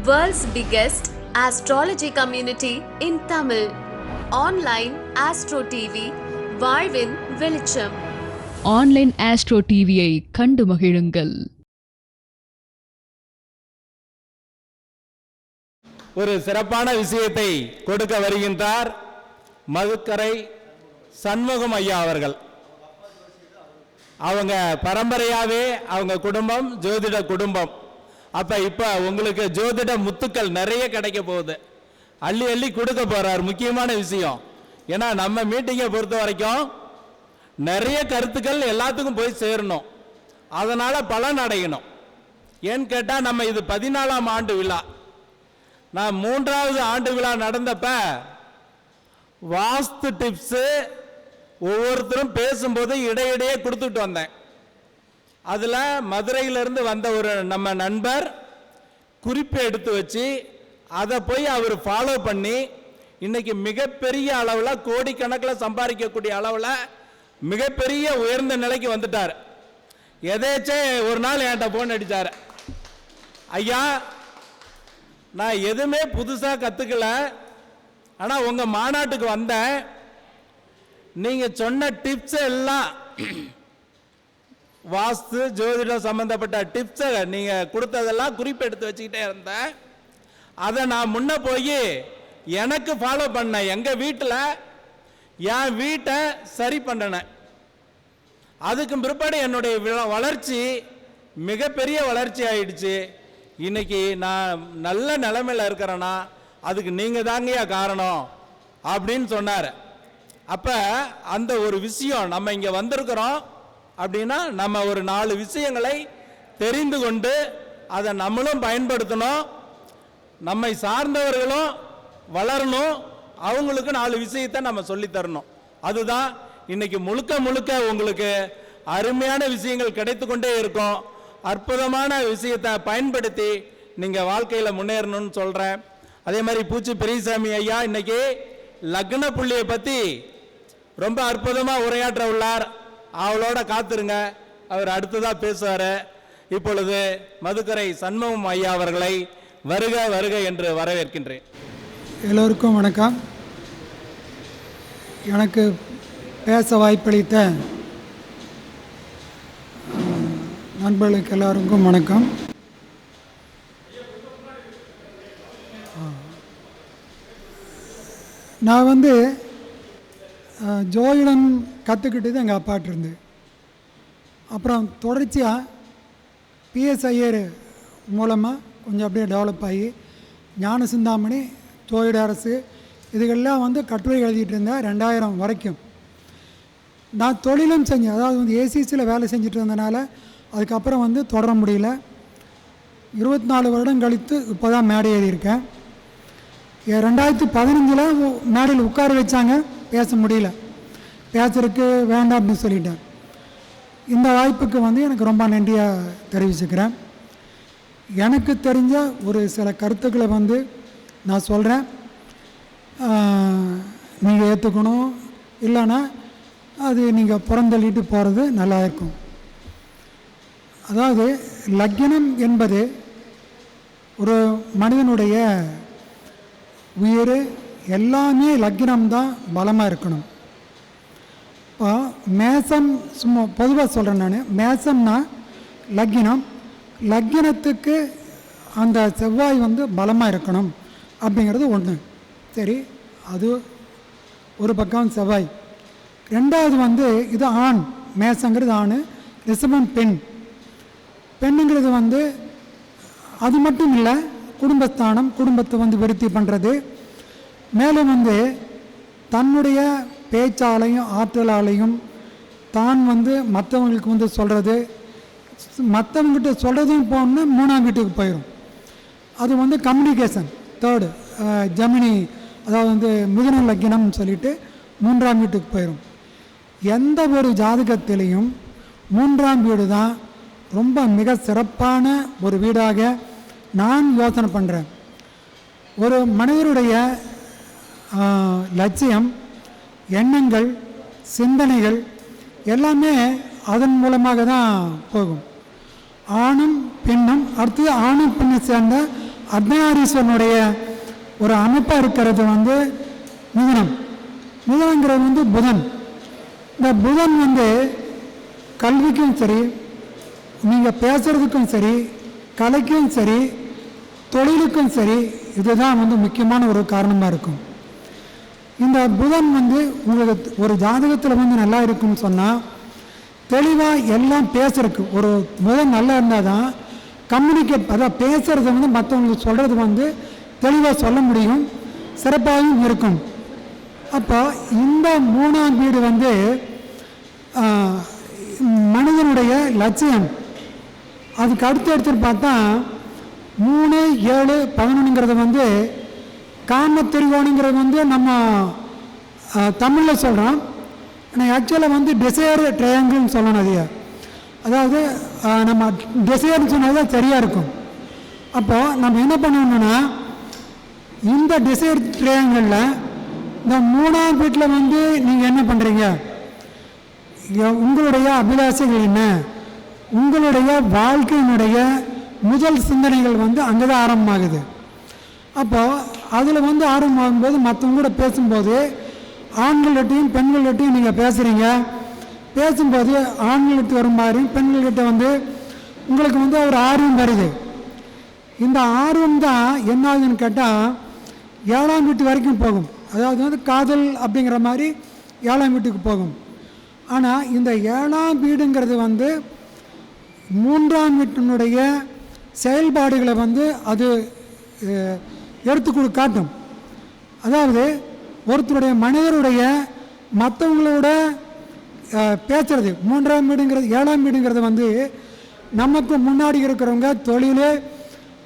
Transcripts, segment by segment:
World's biggest astrology community in Tamil. Online Astro TV, வாழ்வின் வெளிச்சம். Online astro டிவியை கண்டு மகிழுங்கள். ஒரு சிறப்பான விஷயத்தை கொடுக்க வருகின்றார் மதுக்கரை சண்முகம் ஐயா அவர்கள். அவங்க பரம்பரையாவே அவங்க குடும்பம் ஜோதிட குடும்பம். அப்ப இப்ப உங்களுக்கு ஜோதிட முத்துக்கள் நிறைய கிடைக்க போகுது. அள்ளி அள்ளி கொடுக்க போறார். முக்கியமான விஷயம், ஏன்னா நம்ம மீட்டிங்கை பொறுத்த வரைக்கும் நிறைய கருத்துக்கள் எல்லாத்துக்கும் போய் சேரணும், அதனால பலன் அடையணும். ஏன்னு கேட்டா நம்ம இது 14ஆம் ஆண்டு விழா. நான் 3வது ஆண்டு விழா நடந்தப்ப வாஸ்து டிப்ஸ் ஒவ்வொருத்தரும் பேசும்போது இடையிடையே கொடுத்துட்டு வந்தேன். அதில் மதுரையிலிருந்து வந்த ஒரு நம்ம நண்பர் குறிப்பை எடுத்து வச்சு அதை போய் அவர் ஃபாலோ பண்ணி இன்னைக்கு மிகப்பெரிய அளவில் கோடிக்கணக்கில் சம்பாதிக்கக்கூடிய அளவில் மிகப்பெரிய உயர்ந்த நிலைக்கு வந்துட்டார். எதேச்சே ஒரு நாள் என்கிட்ட ஃபோன் அடித்தார், ஐயா நான் எதுவுமே புதுசாக கற்றுக்கல, ஆனால் உங்கள் மாநாட்டுக்கு வந்தேன், நீங்கள் சொன்ன டிப்ஸ் எல்லாம் வாஸ்து ஜோதிடம் சம்பந்தப்பட்ட டிப்ஸை நீங்கள் கொடுத்ததெல்லாம் குறிப்பு எடுத்து வச்சுக்கிட்டே இருந்தேன். அதை நான் முன்ன போய் எனக்கு ஃபாலோ பண்ணேன். எங்கள் வீட்டில் என் வீட்டை சரி பண்ணினேன். அதுக்கு பிற்பாடு என்னுடைய வளர்ச்சி மிகப்பெரிய வளர்ச்சி ஆயிடுச்சு. இன்னைக்கு நான் நல்ல நிலைமையில் இருக்கிறேன்னா அதுக்கு நீங்கள் தாங்கயா காரணம் அப்படின்னு சொன்னார். அப்போ அந்த ஒரு விஷயம், நம்ம இங்கே வந்திருக்கிறோம் அப்படின்னா நம்ம ஒரு 4 விஷயங்களை தெரிந்து கொண்டு அதை நம்மளும் பயன்படுத்தணும், நம்மை சார்ந்தவர்களும் வளரணும், அவங்களுக்கு 4 விஷயத்தை நம்ம சொல்லித்தரணும். அதுதான் இன்னைக்கு முழுக்க முழுக்க உங்களுக்கு அருமையான விஷயங்கள் கிடைத்து கொண்டே இருக்கும். அற்புதமான விஷயத்தை பயன்படுத்தி நீங்கள் வாழ்க்கையில் முன்னேறணும்னு சொல்கிறேன். அதே மாதிரி பூச்சி பெரியசாமி ஐயா இன்னைக்கு லக்ன புள்ளியை பற்றி ரொம்ப அற்புதமாக உரையாற்ற உள்ளார். அவளோட காத்துருங்க, அவர் அடுத்ததாக பேசுவார். இப்பொழுது மதுக்கரை சண்முகம் ஐயா அவர்களை வருக வருக என்று வரவேற்கின்றேன். எல்லோருக்கும் வணக்கம். எனக்கு பேச வாய்ப்பளித்த நண்பர்களுக்கு எல்லாருக்கும் வணக்கம். நான் ஜோதிடம் கற்றுக்கிட்டது எங்கள் அப்பாட்டிருந்து. அப்புறம் தொடர்ச்சியாக பிஎஸ்ஐஆர் மூலமாக கொஞ்சம் அப்படியே டெவலப் ஆகி ஞான சிந்தாமணி, ஜோதிட அரசு இதுகள்லாம் கட்டுரை எழுதிட்டு இருந்தேன் 2000 வரைக்கும். நான் தொழிலும் செஞ்சேன், அதாவது ஏசிசியில் வேலை செஞ்சுட்டு இருந்தனால அதுக்கப்புறம் தொடர முடியல. 24 வருடம் கழித்து இப்போ தான் மேடை ஏறியிருக்கேன். 2015 மேடையில் உட்கார வச்சாங்க, பேச முடியல, பேசுறதுக்கு வேண்டாம் அப்படின்னு சொல்லிட்டேன். இந்த வாய்ப்புக்கு எனக்கு ரொம்ப நன்றியாக தெரிவிச்சுக்கிறேன். எனக்கு தெரிஞ்ச ஒரு சில கருத்துக்களை நான் சொல்கிறேன், நீங்கள் ஏற்றுக்கணும், இல்லைன்னா அது நீங்கள் புறந்தள்ளிட்டு போகிறது நல்லா இருக்கும். அதாவது லக்னம் என்பது ஒரு மனிதனுடைய உயிர், எல்லாமே லக்னம்தான் பலமாக இருக்கணும். இப்போ மேசம், சும்மா பொதுவாக சொல்கிறேன் நான், மேசம்னா லக்னம், லக்னத்துக்கு அந்த செவ்வாய் பலமாக இருக்கணும் அப்படிங்கிறது ஒன்று. சரி, அது ஒரு பக்கம் செவ்வாய். ரெண்டாவது இது ஆண், மேசங்கிறது ஆண், ரிஷபம் பெண். பெண்ணுங்கிறது அது மட்டும் இல்லை, குடும்பஸ்தானம், குடும்பத்தை விருத்தி பண்ணுறது. மேலும் தன்னுடைய பேச்சாலையும் ஆற்றலாலையும் தான் மற்றவங்களுக்கு சொல்கிறது, மற்றவங்ககிட்ட சொல்கிறதும் போகணுன்னா 3ஆம் வீட்டுக்கு போயிடும். அது கம்யூனிகேஷன். தேர்டு ஜெமினி, அதாவது மிதுன லக்னம்னு சொல்லிட்டு 3ஆம் வீட்டுக்கு போயிடும். எந்த ஒரு ஜாதகத்திலையும் 3ஆம் வீடு தான் ரொம்ப மிக சிறப்பான ஒரு வீடாக நான் யோசனை பண்ணுறேன். ஒரு மனிதனுடைய லட்சியம், எண்ணங்கள், சிந்தனைகள் எல்லாமே அதன் மூலமாக தான் போகும். ஆணும் பெண்ணும், அடுத்தது ஆணும் பெண்ணை சேர்ந்த அர்த்தநாரீஸ்வரனுடைய ஒரு அமைப்பாக இருக்கிறது வந்து மிதுனம். மிதுனங்கிறது வந்து புதன். இந்த புதன் வந்து கல்விக்கும் சரி, நீங்கள் பேசுகிறதுக்கும் சரி, கலைக்கும் சரி, தொழிலுக்கும் சரி, இதுதான் வந்து முக்கியமான ஒரு காரணமாக இருக்கும். இந்த புதன் வந்து உங்களுக்கு ஒரு ஜாதகத்தில் வந்து நல்லா இருக்குன்னு சொன்னால் தெளிவாக எல்லாம் பேசுறதுக்கு ஒரு புதன் நல்லா இருந்தால் தான் கம்யூனிகேட், அதாவது பேசுகிறத வந்து மற்றவங்களுக்கு சொல்கிறது வந்து தெளிவாக சொல்ல முடியும், சிறப்பாகவும் இருக்கும். அப்போ இந்த 3ஆம் வீடு வந்து மனிதனுடைய லட்சியம். அதுக்கு அடுத்து பார்த்தா 3, 7, 11ங்கிறது வந்து காமத்திரிகோணங்கிறது வந்து நம்ம தமிழில் சொல்கிறோம். ஆனால் ஆக்சுவலாக வந்து டிசையர் ட்ரையாங்கிள்னு சொல்லணும். அதையே அதாவது நம்ம டிசையர்னு சொன்னால் தான் சரியாக இருக்கும். அப்போது நம்ம என்ன பண்ணணும்னா இந்த டிசையர் ட்ரையாங்கிளில் இந்த 3ஆம் வீட்டில் வந்து நீங்கள் என்ன பண்ணுறீங்க, உங்களுடைய அபிலாஷைகள் என்ன, உங்களுடைய வாழ்க்கையினுடைய முதல் சிந்தனைகள் வந்து அங்கே தான் ஆரம்பமாகுது. அப்போது அதில் வந்து ஆரம்பமாகும்போது மற்றவங்க கூட பேசும்போது ஆண்கள்கிட்டையும் பெண்கள்கிட்டையும் நீங்கள் பேசுகிறீங்க. பேசும்போது ஆண்கள்கிட்ட வரும் மாதிரி பெண்கள்கிட்ட வந்து உங்களுக்கு வந்து ஒரு ஆர்வம் வருது. இந்த ஆர்வம் தான் என்ன ஆகுதுன்னு கேட்டால் 7ஆம் வீட்டு வரைக்கும் போகும். அதாவது வந்து காதல் அப்படிங்கிற மாதிரி 7ஆம் வீட்டுக்கு போகும். ஆனால் இந்த 7ஆம் வீடுங்கிறது வந்து 3ஆம் வீட்டினுடைய செயல்பாடுகளை வந்து அது எடுத்து காட்டும். அதாவது ஒருத்தருடைய மனிதருடைய மற்றவங்களோட பேசுறது 3ஆம் வீடுங்கிறது 7ஆம் வீடுங்கிறது வந்து நமக்கு முன்னாடி இருக்கிறவங்க தொழில்,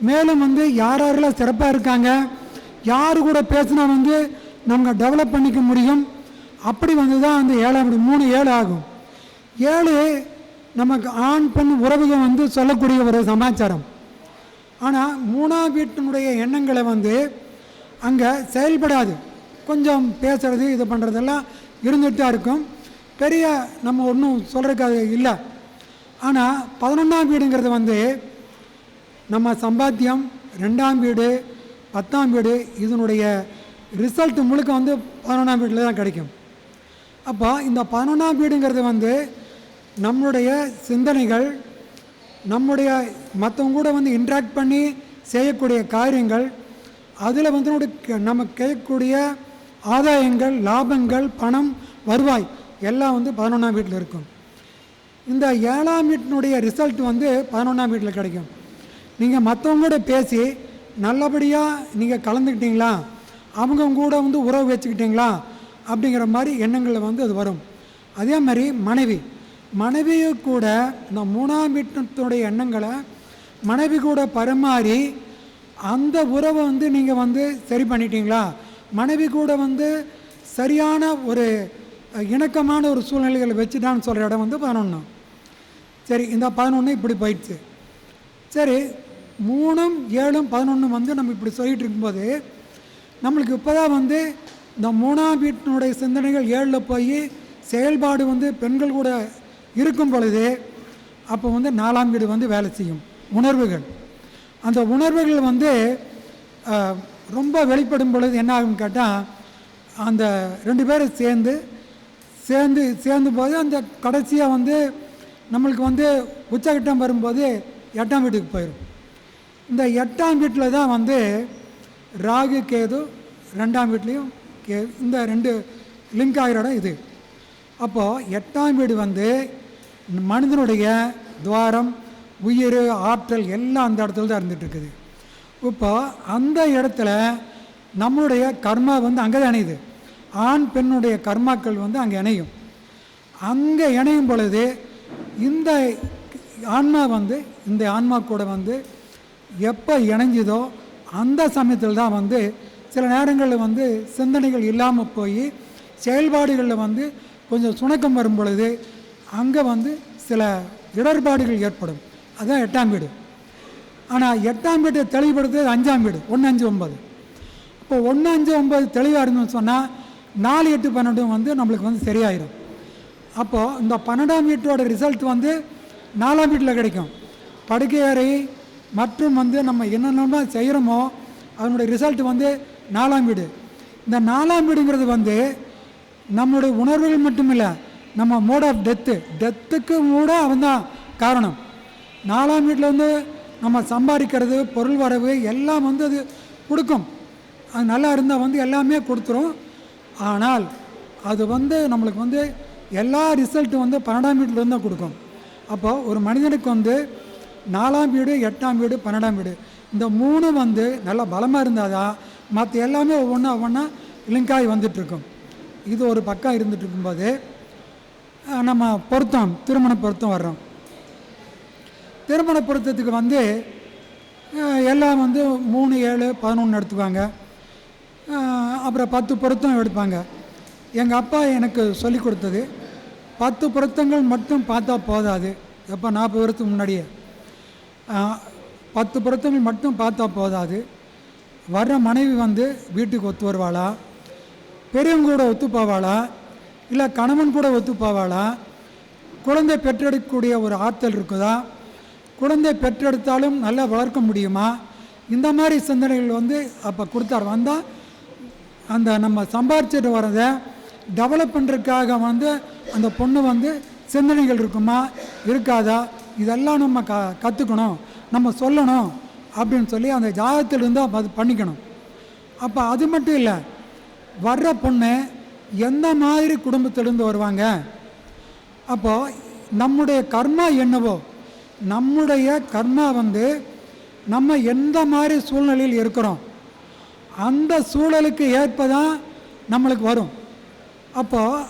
மேலும் வந்து யாரெல்லாம் சிறப்பாக இருக்காங்க, யார் கூட பேசினா வந்து நம்ம டெவலப் பண்ணிக்க முடியும், அப்படி வந்து தான் அந்த 7ஆம் வீடு 3, 7 ஆகும். 7 நமக்கு ஆண் பெண் உறவுகள் வந்து சொல்லக்கூடிய ஒரு சமாச்சாரம். ஆனால் 3ஆம் வீட்டினுடைய எண்ணங்களை வந்து அங்கே செயல்படாது. கொஞ்சம் பேசுகிறது இது பண்ணுறதெல்லாம் இருந்துகிட்டு தான் இருக்கும். பெரிய நம்ம ஒன்றும் சொல்கிறதுக்கு அது இல்லை. ஆனால் 11ஆம் வீடுங்கிறது வந்து நம்ம சம்பாத்தியம், 2ஆம் வீடு, 10ஆம் வீடு, இதனுடைய ரிசல்ட் முழுக்க வந்து 11ஆம் வீட்டில் தான் கிடைக்கும். அப்போ இந்த 11ஆம் வீடுங்கிறது வந்து நம்மளுடைய சிந்தனைகள், நம்முடைய மற்றவங்க கூட வந்து இன்ட்ராக்ட் பண்ணி செய்யக்கூடிய காரியங்கள், அதில் வந்து நம்ம கேட்கக்கூடிய ஆதாயங்கள், லாபங்கள், பணம், வருவாய் எல்லாம் வந்து 11ஆம் வீட்டில் இருக்கும். இந்த 7ஆம் வீட்டினுடைய ரிசல்ட் வந்து 11ஆம் வீட்டில் கிடைக்கும். நீங்கள் மற்றவங்க கூட பேசி நல்லபடியாக நீங்கள் கலந்துக்கிட்டீங்களா, அவங்க கூட வந்து உறவு வச்சுக்கிட்டீங்களா அப்படிங்கிற மாதிரி எண்ணங்களில் வந்து அது வரும். அதே மாதிரி மனைவியை கூட இந்த 3ஆம் வீட்டினுடைய எண்ணங்களை மனைவி கூட பரிமாறி அந்த உறவை வந்து நீங்கள் வந்து சரி பண்ணிட்டீங்களா, மனைவி கூட வந்து சரியான ஒரு இணக்கமான ஒரு சூழ்நிலைகளை வச்சுட்டான்னு சொல்கிற இடம் வந்து 11. சரி, இந்த 11 இப்படி போயிடுச்சு. சரி, 3, 7, 11 வந்து நம்ம இப்படி சொல்லிகிட்டு இருக்கும்போது நம்மளுக்கு இப்போ தான் வந்து இந்த 3ஆம் வீட்டினுடைய சிந்தனைகள் 7ல் போய் செயல்பாடு வந்து பெண்கள் கூட இருக்கும் பொழுது அப்போ வந்து 4ஆம் வீடு வந்து வேலை செய்யும். உணர்வுகள், அந்த உணர்வுகள் வந்து ரொம்ப வெளிப்படும் பொழுது என்ன ஆகும்னு கேட்டால் அந்த 2 பேரும் சேர்ந்து போது அந்த கடைசியாக வந்து நம்மளுக்கு வந்து உச்சகட்டம் வரும்போது 8ஆம் வீட்டுக்கு போயிடும். இந்த 8ஆம் வீட்டில் தான் வந்து ராகு கேது, 2ஆம் வீட்லேயும் இந்த 2 லிங்க் ஆகிற இடம் இது. அப்போது 8ஆம் வீடு வந்து மனிதனுடைய துவாரம், உயிர், ஆற்றல் எல்லாம் அந்த இடத்துல தான் இருந்துகிட்ருக்குது. இப்போ அந்த இடத்துல நம்மளுடைய கர்மா வந்து அங்கே தான் இணையுது. ஆண் பெண்ணுடைய கர்மாக்கள் வந்து அங்கே இணையும். அங்கே இணையும் பொழுது இந்த ஆன்மா வந்து இந்த ஆன்மா கூட வந்து எப்போ இணைஞ்சுதோ அந்த சமயத்தில் தான் வந்து சில நேரங்களில் வந்து சிந்தனைகள் இல்லாமல் போய் செயல்பாடுகளில் வந்து கொஞ்சம் சுணக்கம் வரும் பொழுது அங்கே வந்து சில இடர்பாடுகள் ஏற்படும். அதுதான் 8ஆம் வீடு. ஆனால் 8ஆம் வீட்டை தெளிவுபடுத்துறது 5ஆம் வீடு, 1, 5, 9. இப்போ 1, 5, 9 தெளிவாக இருந்தோம்னு சொன்னால் 4, 8, 12 வந்து நம்மளுக்கு வந்து சரியாயிடும். அப்போது இந்த 12ஆம் வீட்டோட ரிசல்ட் வந்து 4ஆம் வீட்டில் கிடைக்கும். படுக்கை அறை, மற்றும் வந்து நம்ம என்னென்ன செய்கிறோமோ அதனுடைய ரிசல்ட் வந்து 4ஆம் வீடு. இந்த 4ஆம் வீடுங்கிறது வந்து நம்மளுடைய உணர்வுகள் மட்டும் இல்லை, நம்ம மோட் ஆஃப் டெத்துக்கு கூட அவன் தான் காரணம். 4ஆம் வீட்டில் வந்து நம்ம சம்பாதிக்கிறது, பொருள் வரவு எல்லாம் வந்து அது கொடுக்கும். அது நல்லா இருந்தால் வந்து எல்லாமே கொடுத்துரும். ஆனால் அது வந்து நம்மளுக்கு வந்து எல்லா ரிசல்ட்டும் வந்து 12ஆம் வீட்டில் தான் கொடுக்கும். அப்போது ஒரு மனிதனுக்கு வந்து 4ஆம் வீடு, 8ஆம் வீடு, 12ஆம் வீடு இந்த 3 வந்து நல்லா பலமாக இருந்தால் தான் மற்ற எல்லாமே ஒவ்வொன்றா லிங்காகி வந்துட்டுருக்கும். இது ஒரு பக்கம் இருந்துகிட்டு இருக்கும்போது நம்ம பொருத்தம், திருமண பொருத்தம் வர்றோம். திருமண பொருத்தத்துக்கு வந்து எல்லாம் வந்து 3, 7, 11 எடுத்துக்குவாங்க. அப்புறம் 10 பொருத்தம் எடுப்பாங்க. எங்கள் அப்பா எனக்கு சொல்லி கொடுத்தது 10 பொருத்தங்கள் மட்டும் பார்த்தா போதாது. எப்போ 40 வருஷத்துக்கு முன்னாடியே 10 பொருத்தங்கள் மட்டும் பார்த்தா போதாது. வர்ற மனைவி வந்து வீட்டுக்கு ஒத்து வருவாளா, பெரியவங்க கூட ஒத்து போவாளா, இல்லை கணவன் கூட ஒத்து போவாளா, குழந்தை பெற்றெடுக்கக்கூடிய ஒரு ஆற்றல் இருக்குதா, குழந்தை பெற்றெடுத்தாலும் நல்லா வளர்க்க முடியுமா, இந்த மாதிரி சிந்தனைகள் வந்து அப்போ கொடுத்தார். வந்தால் அந்த நம்ம சம்பாரிச்சிட்டு வரதை டெவலப் பண்ணுறதுக்காக வந்து அந்த பொண்ணு வந்து சிந்தனைகள் இருக்குமா இருக்காதா, இதெல்லாம் நம்ம கற்றுக்கணும், நம்ம சொல்லணும் அப்படின்னு சொல்லி அந்த ஜாதகத்திலிருந்து அது பண்ணிக்கணும். அப்போ அது மட்டும் இல்லை, வர்ற பொண்ணு எந்த மாதிரி குடும்பத்திலேருந்து வருவாங்க. அப்போது நம்முடைய கர்மா என்னவோ, நம்முடைய கர்மா வந்து நம்ம எந்த மாதிரி சூழ்நிலையில் இருக்கிறோம் அந்த சூழலுக்கு ஏற்பதான் நம்மளுக்கு வரும். அப்போது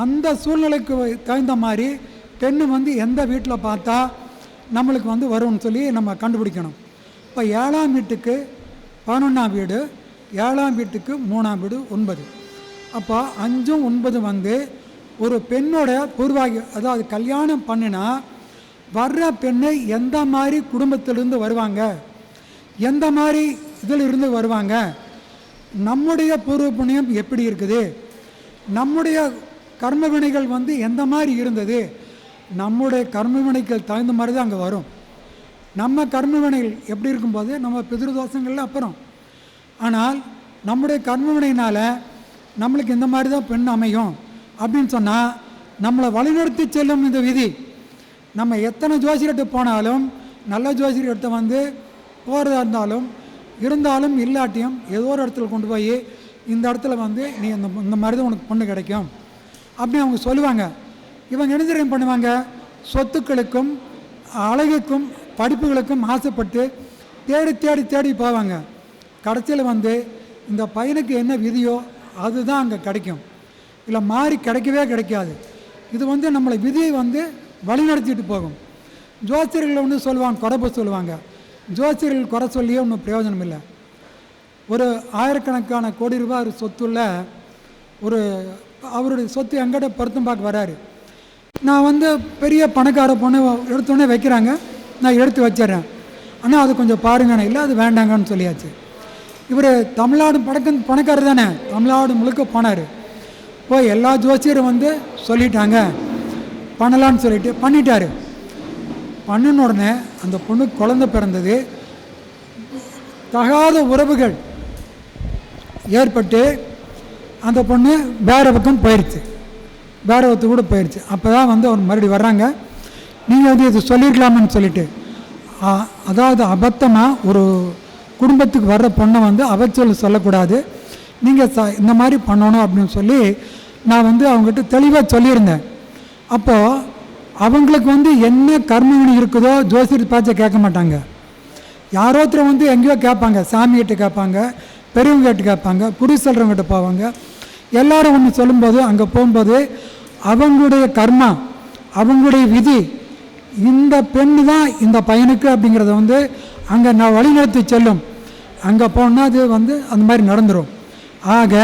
அந்த சூழ்நிலைக்கு தகுந்த மாதிரி பெண்ணு வந்து எந்த வீட்டில் பார்த்தா நம்மளுக்கு வந்து வரும்னு சொல்லி நம்ம கண்டுபிடிக்கணும். இப்போ 7ஆம் வீட்டுக்கு 11ஆம் வீடு, 7ஆம் வீட்டுக்கு 3ஆம் வீடு 9. அப்போ 5, 9 வந்து ஒரு பெண்ணோட பூர்வாகி, அதாவது கல்யாணம் பண்ணினா வர்ற பெண்ணை எந்த மாதிரி குடும்பத்திலிருந்து வருவாங்க, எந்த மாதிரி இதில் இருந்து வருவாங்க, நம்முடைய பூர்வ புண்ணியம் எப்படி இருக்குது, நம்முடைய கர்ம வினைகள் வந்து எந்த மாதிரி இருந்தது, நம்முடைய கர்ம வினைகள் தகுந்த மாதிரி தான் அங்கே வரும். நம்ம கர்ம வினைகள் எப்படி இருக்கும்போது நம்ம பிதிருதோஷங்கள்ல அப்புறம். ஆனால் நம்முடைய கர்ம வினையினால் நம்மளுக்கு இந்த மாதிரி தான் பெண் அமையும் அப்படின்னு சொன்னால் நம்மளை வழிநடத்தி செல்லும் இந்த விதி. நம்ம எத்தனை ஜோசியர்கிட்ட போனாலும், நல்ல ஜோசியர்கிட்ட வந்து போகிறதா இருந்தாலும் இல்லாட்டியும் ஏதோ ஒரு இடத்துல கொண்டு போய் இந்த இடத்துல வந்து நீ இந்த மாதிரி தான் உனக்கு பொண்ணு கிடைக்கும் அப்படின்னு அவங்க சொல்லுவாங்க. இவங்க என்ன பண்ணுவாங்க, சொத்துக்களுக்கும் அழகுக்கும் படிப்புகளுக்கும் ஆசைப்பட்டு தேடி தேடி தேடி போவாங்க. கடைசியில் வந்து இந்த பையனுக்கு என்ன விதியோ அதுதான் அங்கே கிடைக்கும், இல்லை மாறி கிடைக்கவே கிடைக்காது. இது வந்து நம்மளை விதியை வந்து வழிநடத்திட்டு போகும். ஜோசியர்கள் ஒன்று சொல்லுவாங்க, குறைப்ப சொல்லுவாங்க. ஜோசியர்கள் குறை சொல்லியே ஒன்றும் பிரயோஜனம் இல்லை. ஒரு 1000கணக்கான கோடி ரூபாய் சொத்துள்ள ஒரு அவருடைய சொத்து எங்கிட்ட பொருத்தம் பார்க்க வராரு. நான் வந்து பெரிய பணக்கார பொண்ணு எடுத்தோடனே வைக்கிறாங்க, நான் எடுத்து வச்சிட்றேன். ஆனால் அது கொஞ்சம் பாருங்கண்ணே, இல்லை அது வேண்டாங்கன்னு சொல்லியாச்சு. இவர் தமிழ்நாடு பணக்காரர் தானே, தமிழ்நாடு முழுக்க போனார். போய் எல்லா ஜோசியரும் வந்து சொல்லிட்டாங்க பண்ணலான்னு சொல்லிட்டு பண்ணிட்டார். பண்ணின உடனே அந்த பொண்ணு குழந்தை பிறந்தது. தகாத உறவுகள் ஏற்பட்டு அந்த பொண்ணு வேற பக்கம் போயிடுச்சு, வேற ஒருத்து கூட போயிடுச்சு. அப்போ தான் வந்து அவர் மறுபடியும் வர்றாங்க, நீங்கள் வந்து இது சொல்லியிருக்கலாமான்னு சொல்லிட்டு. அதாவது அபத்தமாக ஒரு குடும்பத்துக்கு வர்ற பொண்ணை வந்து அவச்சொல் சொல்லக்கூடாது, நீங்கள் இந்த மாதிரி பண்ணணும் அப்படின்னு சொல்லி நான் வந்து அவங்ககிட்ட தெளிவாக சொல்லியிருந்தேன். அப்போது அவங்களுக்கு வந்து என்ன கர்மவினை இருக்குதோ ஜோசியர் பேச்சை கேட்க மாட்டாங்க. யாரோ ஒருத்தர் வந்து எங்கேயோ கேட்பாங்க, சாமிகிட்ட கேட்பாங்க, பெரியவங்ககிட்ட கேட்பாங்க, குடி செல்றவங்ககிட்ட போவாங்க. எல்லாரும் ஒன்று சொல்லும்போது அங்கே போகும்போது அவங்களுடைய கர்மா, அவங்களுடைய விதி, இந்த பெண்ணு தான் இந்த பையனுக்கு அப்படிங்கிறத வந்து அங்கே நான் வழிநடத்தி செல்லும். அங்கே போனால் அது வந்து அந்த மாதிரி நடந்துடும். ஆக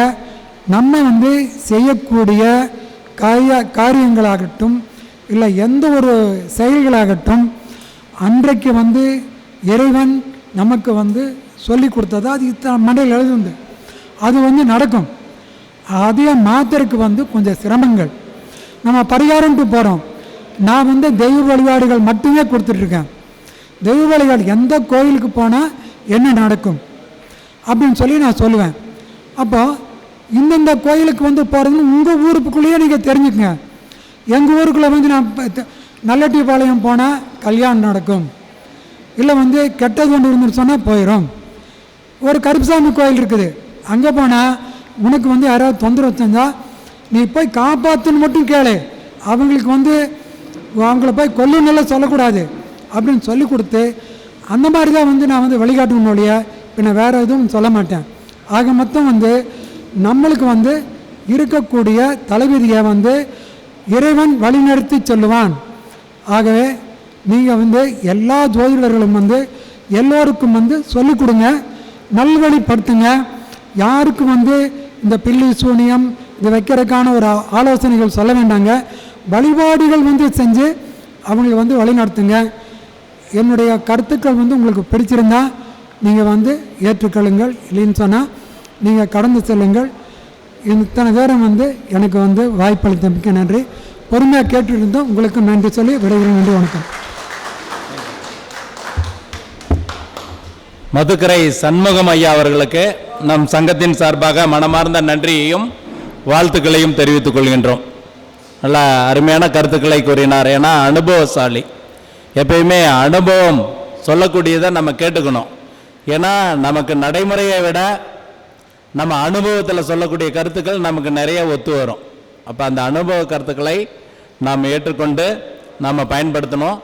நம்ம வந்து செய்யக்கூடிய காரியங்களாகட்டும் இல்லை எந்த ஒரு செயல்களாகட்டும் அன்றைக்கு வந்து இறைவன் நமக்கு வந்து சொல்லி கொடுத்ததா அது இத்தனை மண்டையில் எழுதுண்டு அது வந்து நடக்கும். அதே மாத்திரக்கு வந்து கொஞ்சம் சிரமங்கள். நம்ம பரிகாரம்ட்டு போகிறோம். நான் வந்து தெய்வ வழிபாடுகள் மட்டுமே கொடுத்துட்ருக்கேன். தெய்வ வழிபாடு எந்த கோயிலுக்கு போனால் என்ன நடக்கும் அப்படின்னு சொல்லி நான் சொல்லுவேன். அப்போ இந்தந்த கோயிலுக்கு வந்து போகிறதுன்னு உங்கள் ஊருக்குள்ளேயே நீங்கள் தெரிஞ்சுக்கங்க. எங்கள் ஊருக்குள்ளே வந்து நான் நல்லட்டிப்பாளையம் போனால் கல்யாணம் நடக்கும், இல்லை வந்து கெட்டது ஒன்று இருந்துன்னு சொன்னால் போயிடும். ஒரு கருப்புசாமி கோயில் இருக்குது, அங்கே போனால் உனக்கு வந்து யாராவது தொந்தரவு செஞ்சால் நீ போய் காப்பாற்றுன்னு மட்டும் கேளு, அவங்களுக்கு வந்து அவங்கள போய் கொல்லுன்னெல்லாம் சொல்லக்கூடாது அப்படின்னு சொல்லி கொடுத்து அந்த மாதிரி தான் வந்து நான் வந்து வழிகாட்டணும் ஒழிய பின்ன வேறு எதுவும் சொல்ல மாட்டேன். ஆக மொத்தம் வந்து நம்மளுக்கு வந்து இருக்கக்கூடிய தலைவிதியை வந்து இறைவன் வழிநடத்தி சொல்லுவான். ஆகவே நீங்கள் வந்து எல்லா ஜோதிடர்களும் வந்து எல்லோருக்கும் வந்து சொல்லிக் கொடுங்க, நல்வழிப்படுத்துங்க. யாருக்கும் வந்து இந்த பில்லி சூனியம் இது வைக்கிறதுக்கான ஒரு ஆலோசனைகள் சொல்ல வேண்டாங்க. வழிபாடுகள் வந்து செஞ்சு அவங்களை வந்து வழிநடத்துங்க. என்னுடைய கருத்துக்கள் வந்து உங்களுக்கு பிடிச்சிருந்தா நீங்கள் வந்து ஏற்றுக்கொள்ளுங்கள், இல்லைன்னு சொன்னால் நீங்கள் கடந்து செல்லுங்கள். இத்தனை நேரம் வந்து எனக்கு வந்து வாய்ப்பளித்த மிக்க நன்றி. பொறுமையாக கேட்டுருந்தோம், உங்களுக்கு நன்றி சொல்லி விடைபெறும். நன்றி, வணக்கம். மதுக்கரை சண்முகம் ஐயா அவர்களுக்கு நம் சங்கத்தின் சார்பாக மனமார்ந்த நன்றியையும் வாழ்த்துக்களையும் தெரிவித்துக் கொள்கின்றோம். நல்லா அருமையான கருத்துக்களை கூறினார். ஏன்னா அனுபவசாலி, எப்பயுமே அனுபவம் சொல்லக்கூடியதை நம்ம கேட்டுக்கணும். ஏன்னா நமக்கு நடைமுறையை விட நம்ம அனுபவத்தில் சொல்லக்கூடிய கருத்துக்கள் நமக்கு நிறைய ஒத்து வரும். அப்போ அந்த அனுபவ கருத்துக்களை நாம் ஏற்றுக்கொண்டு நாம் பயன்படுத்தணும்.